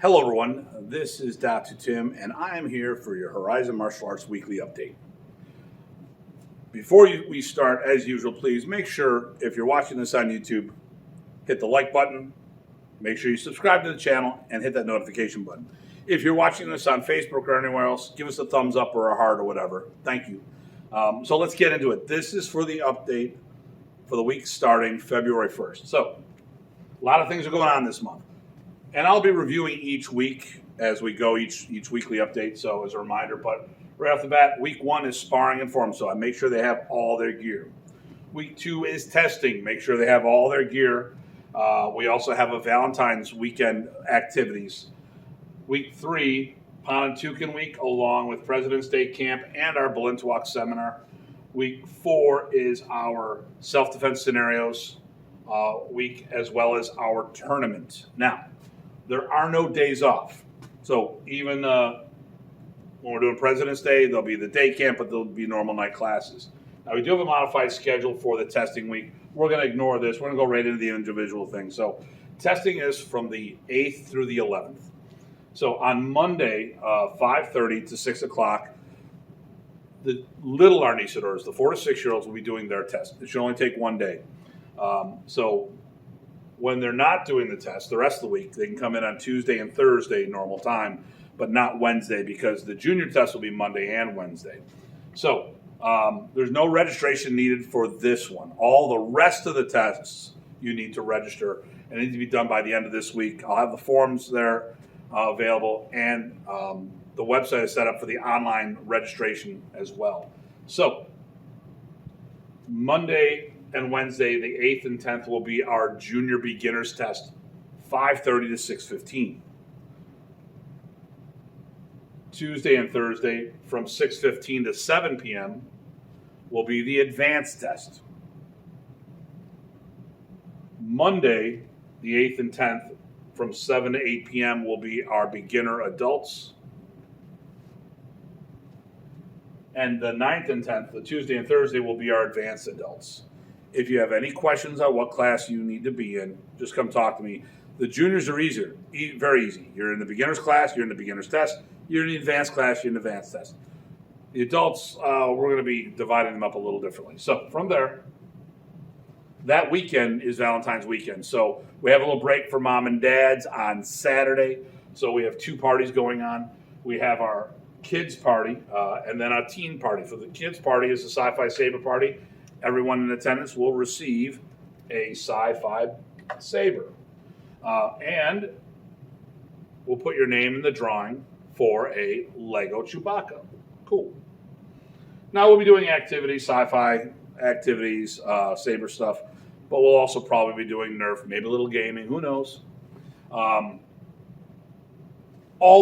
Hello, everyone. This is Dr. Tim, and I am here for your Horizon Martial Arts Weekly Update. Before we start, as usual, please make sure, if you're watching this on YouTube, hit the like button, make sure you subscribe to the channel, and hit that notification button. If you're watching this on Facebook or anywhere else, give us a thumbs up or a heart or whatever. Thank you. So let's get into it. This is for the update for the week starting February 1st. So a lot of things are going on this month. And I'll be reviewing each week as we go, each weekly update. So as a reminder, but right off the bat, week 1 is sparring and form. So I make sure they have all their gear. Week 2 is testing. Make sure they have all their gear. We also have a Valentine's weekend activities. Week 3, Pontoon week, along with President's Day camp and our Balintawak seminar. Week 4 is our self-defense scenarios week, as well as our tournament. Now, there are no days off. So even when we're doing President's Day, there'll be the day camp, but there'll be normal night classes. Now, we do have a modified schedule for the testing week. We're going to ignore this. We're going to go right into the individual things. So testing is from the 8th through the 11th. So on Monday, 5:30 to 6 o'clock, the little Arnisadors, the 4 to 6-year-olds, will be doing their test. It should only take one day. So when they're not doing the test, the rest of the week, they can come in on Tuesday and Thursday normal time, but not Wednesday, because the junior test will be Monday and Wednesday. So there's no registration needed for this one. All the rest of the tests you need to register, and it needs to be done by the end of this week. I'll have the forms there available, and the website is set up for the online registration as well. So Monday and Wednesday, the 8th and 10th, will be our junior beginners test, 5:30 to 6:15. Tuesday and Thursday, from 6:15 to 7 p.m., will be the advanced test. Monday, the 8th and 10th, from 7 to 8 p.m., will be our beginner adults. And the 9th and 10th, the Tuesday and Thursday, will be our advanced adults. If you have any questions on what class you need to be in, just come talk to me. The juniors are easier, very easy. You're in the beginner's class, you're in the beginner's test. You're in the advanced class, you're in the advanced test. The adults, we're going to be dividing them up a little differently. So from there, that weekend is Valentine's weekend. So we have a little break for mom and dads on Saturday. So we have 2 parties going on. We have our kids party and then a teen party. For the kids party is the Sci-Fi Saber party. Everyone in attendance will receive a Sci-Fi Saber. And we'll put your name in the drawing for a Lego Chewbacca. Cool. Now we'll be doing activities, sci-fi activities, Saber stuff, but we'll also probably be doing Nerf, maybe a little gaming, who knows. All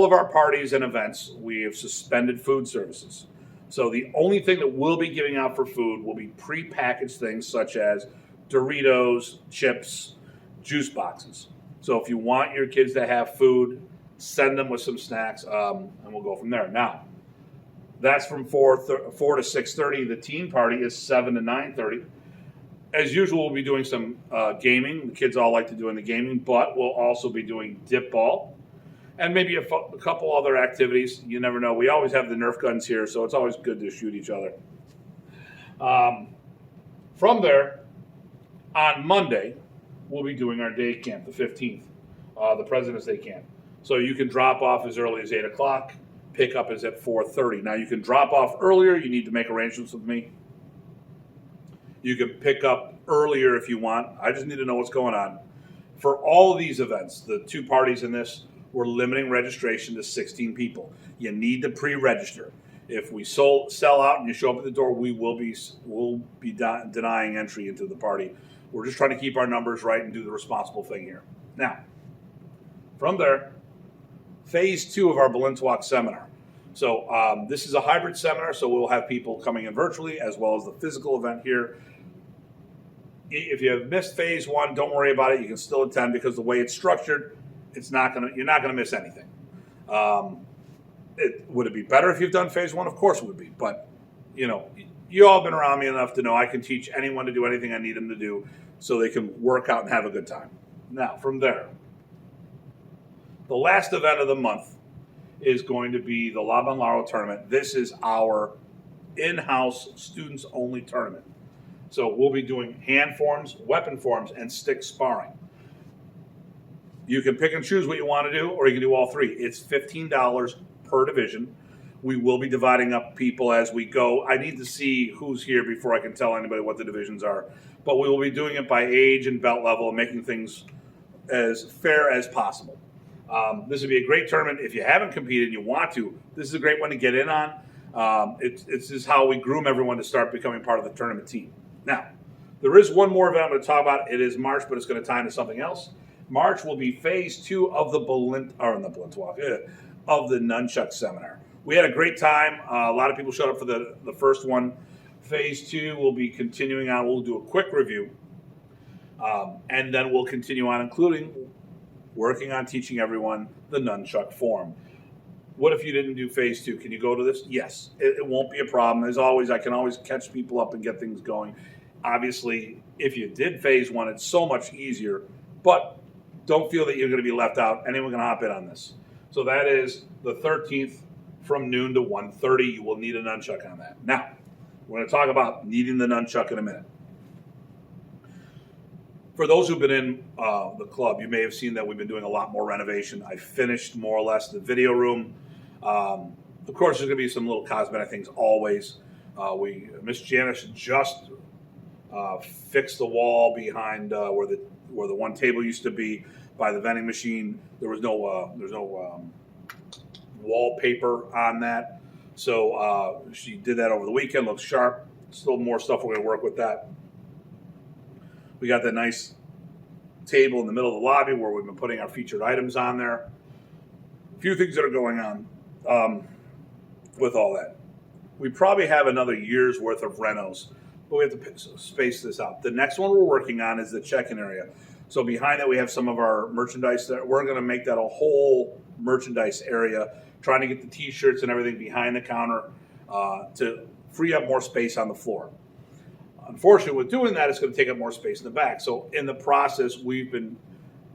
of our parties and events, we have suspended food services. So the only thing that we'll be giving out for food will be prepackaged things such as Doritos, chips, juice boxes. So if you want your kids to have food, send them with some snacks, and we'll go from there. Now, that's from 4 to 6:30. The teen party is 7 to 9:30. As usual, we'll be doing some gaming. The kids all like to do in the gaming, but we'll also be doing dip ball. And maybe a couple other activities. You never know. We always have the Nerf guns here, so it's always good to shoot each other. From there, on Monday, we'll be doing our day camp, the 15th, the President's Day camp. So you can drop off as early as 8 o'clock. Pickup is at 4:30. Now, you can drop off earlier. You need to make arrangements with me. You can pick up earlier if you want. I just need to know what's going on. For all of these events, the 2 parties in this, we're limiting registration to 16 people. You need to pre-register. If we sell out and you show up at the door, we'll be denying entry into the party. We're just trying to keep our numbers right and do the responsible thing here. Now, from there, phase 2 of our Balintawak seminar. So this is a hybrid seminar, so we'll have people coming in virtually as well as the physical event here. If you have missed phase 1, don't worry about it. You can still attend because the way it's structured, you're not gonna miss anything. Would it be better if you've done phase 1? Of course it would be, but you all been around me enough to know I can teach anyone to do anything I need them to do so they can work out and have a good time. Now, from there, The last event of the month is going to be the La Banlaro tournament. This is our in-house students-only tournament. So we'll be doing hand forms, weapon forms, and stick sparring. You can pick and choose what you want to do, or you can do all three. It's $15 per division. We will be dividing up people as we go. I need to see who's here before I can tell anybody what the divisions are. But we will be doing it by age and belt level and making things as fair as possible. This would be a great tournament. If you haven't competed and you want to, this is a great one to get in on. It's just how we groom everyone to start becoming part of the tournament team. Now, there is one more event I'm going to talk about. It is March, but it's going to tie into something else. March will be phase 2 of the Nunchuck Seminar. We had a great time. A lot of people showed up for the first one. Phase 2 will be continuing on. We'll do a quick review. And then we'll continue on, including working on teaching everyone the nunchuck form. What if you didn't do phase 2? Can you go to this? Yes, it won't be a problem. As always, I can always catch people up and get things going. Obviously, if you did phase 1, it's so much easier, but don't feel that you're going to be left out. Anyone can hop in on this. So that is the 13th from noon to 1:30. You will need a nunchuck on that. Now, we're going to talk about needing the nunchuck in a minute. For those who've been in the club, you may have seen that we've been doing a lot more renovation. I finished more or less the video room. Of course, there's going to be some little cosmetic things always. Miss Janice just fixed the wall behind where the one table used to be by the vending machine. There's no wallpaper on that, so she did that over the weekend. Looks sharp. Still more stuff we're going to work with that. We got that nice table in the middle of the lobby where we've been putting our featured items on there. A few things that are going on with all that. We probably have another year's worth of renos, but we have to space this out. The next one we're working on is the check-in area. So behind that, we have some of our merchandise that we're going to make that a whole merchandise area, trying to get the T-shirts and everything behind the counter to free up more space on the floor. Unfortunately, with doing that, it's going to take up more space in the back. So in the process, we've been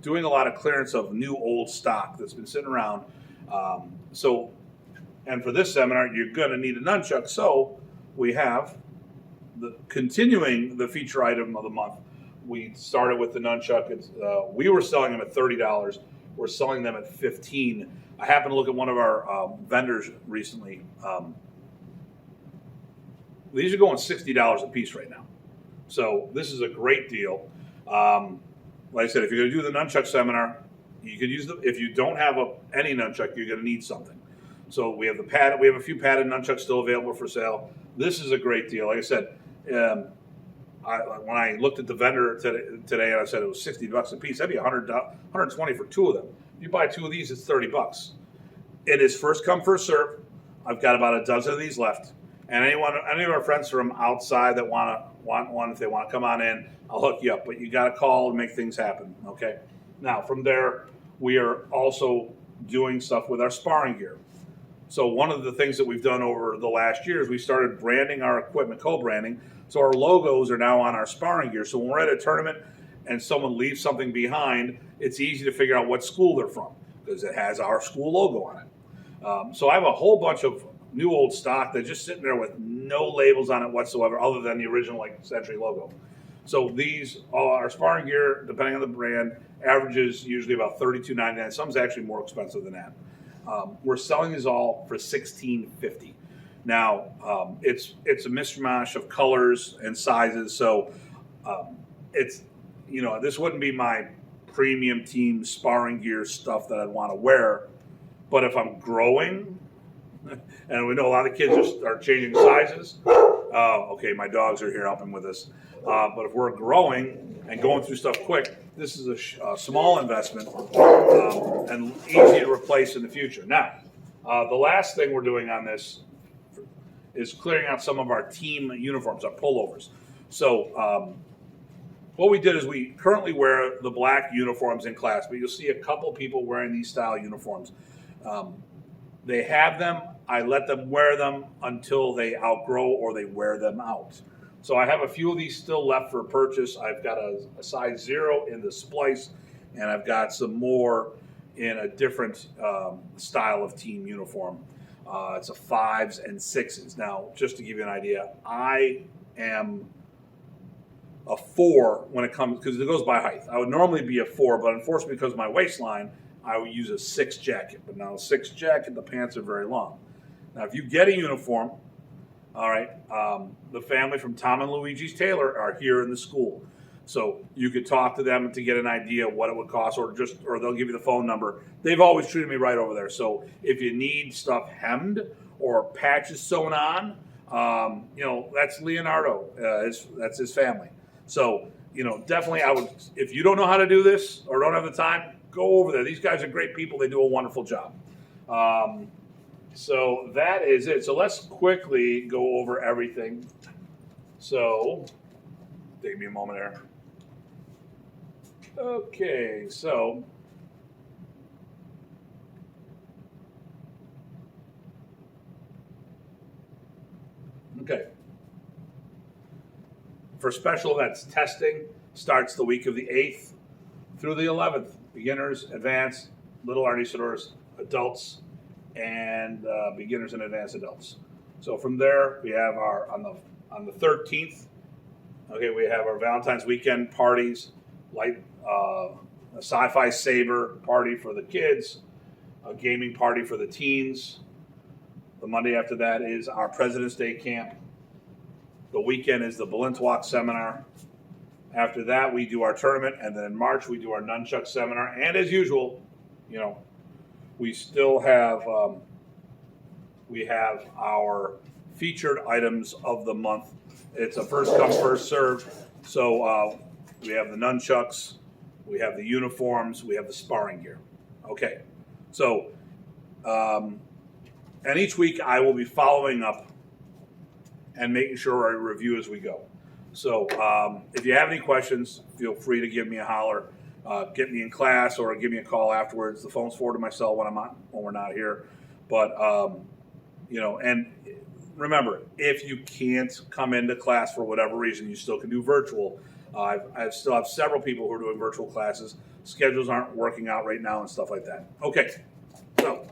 doing a lot of clearance of new old stock that's been sitting around. And for this seminar, you're going to need a nunchuck. So we have continuing the feature item of the month. We started with the nunchuck. We were selling them at $30. We're selling them at $15. I happened to look at one of our vendors recently. These are going $60 a piece right now. So this is a great deal. Like I said, if you're going to do the nunchuck seminar, you could use if you don't have any nunchuck, you're going to need something. So we have we have a few padded nunchucks still available for sale. This is a great deal. Like I said, when I looked at the vendor today and I said it was $60 a piece, that'd be $120 for 2 of them. If you buy 2 of these, it's $30. It is first come, first serve. I've got about a dozen of these left. And any of our friends from outside that want one, if they want to come on in, I'll hook you up. But you got to call and make things happen, okay? Now, from there, we are also doing stuff with our sparring gear. So one of the things that we've done over the last year is we started branding our equipment, co-branding. So our logos are now on our sparring gear. So when we're at a tournament and someone leaves something behind, it's easy to figure out what school they're from because it has our school logo on it. So I have a whole bunch of new old stock that's just sitting there with no labels on it whatsoever other than the original Century logo. So these our sparring gear, depending on the brand, averages usually about $32.99. Some's actually more expensive than that. We're selling these all for $16.50. Now it's a mishmash of colors and sizes, so it's this wouldn't be my premium team sparring gear stuff that I'd want to wear, but if I'm growing. And we know a lot of kids are changing sizes. Okay, my dogs are here helping with us. But if we're growing and going through stuff quick, this is a small investment and easy to replace in the future. Now, the last thing we're doing on this is clearing out some of our team uniforms, our pullovers. So what we did is we currently wear the black uniforms in class, but you'll see a couple people wearing these style uniforms. They have them. I let them wear them until they outgrow or they wear them out. So I have a few of these still left for purchase. I've got a size 0 in the splice, and I've got some more in a different style of team uniform. It's a 5s and 6s. Now, just to give you an idea, I am a 4 when it comes, because it goes by height. I would normally be a 4, but unfortunately because of my waistline, I would use a 6 jacket. But now a 6 jacket, the pants are very long. Now, if you get a uniform, all right, the family from Tom and Luigi's Tailor are here in the school. So you could talk to them to get an idea what it would cost, or they'll give you the phone number. They've always treated me right over there. So if you need stuff hemmed or patches sewn on, that's Leonardo. That's his family. So, definitely I would, if you don't know how to do this or don't have the time, go over there. These guys are great people. They do a wonderful job. So that is it. So let's quickly go over everything. So, take me a moment there. Okay, so for special events, testing starts the week of the 8th through the 11th. Beginners, advanced, little artisadors, adults, and beginners and advanced adults. So from there, we have on the 13th. Okay, we have our Valentine's weekend parties, a sci-fi saber party for the kids, a gaming party for the teens. The Monday after that is our President's Day camp. The weekend is the Balintawak seminar. After that, we do our tournament, and then in March we do our nunchuck seminar. And as usual, we still have our featured items of the month. It's a first come, first serve. So we have the nunchucks, we have the uniforms, we have the sparring gear. Okay, so and each week I will be following up and making sure I review as we go. So if you have any questions, feel free to give me a holler. Get me in class or give me a call afterwards. The phone's forwarded to my cell when we're not here. But and remember, if you can't come into class for whatever reason, you still can do virtual. I still have several people who are doing virtual classes. Schedules aren't working out right now and stuff like that. Okay, so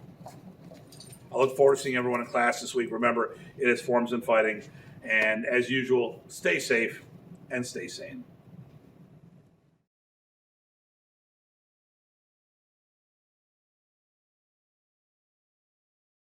I look forward to seeing everyone in class this week. Remember, it is Forms and Fighting. And as usual, stay safe and stay sane.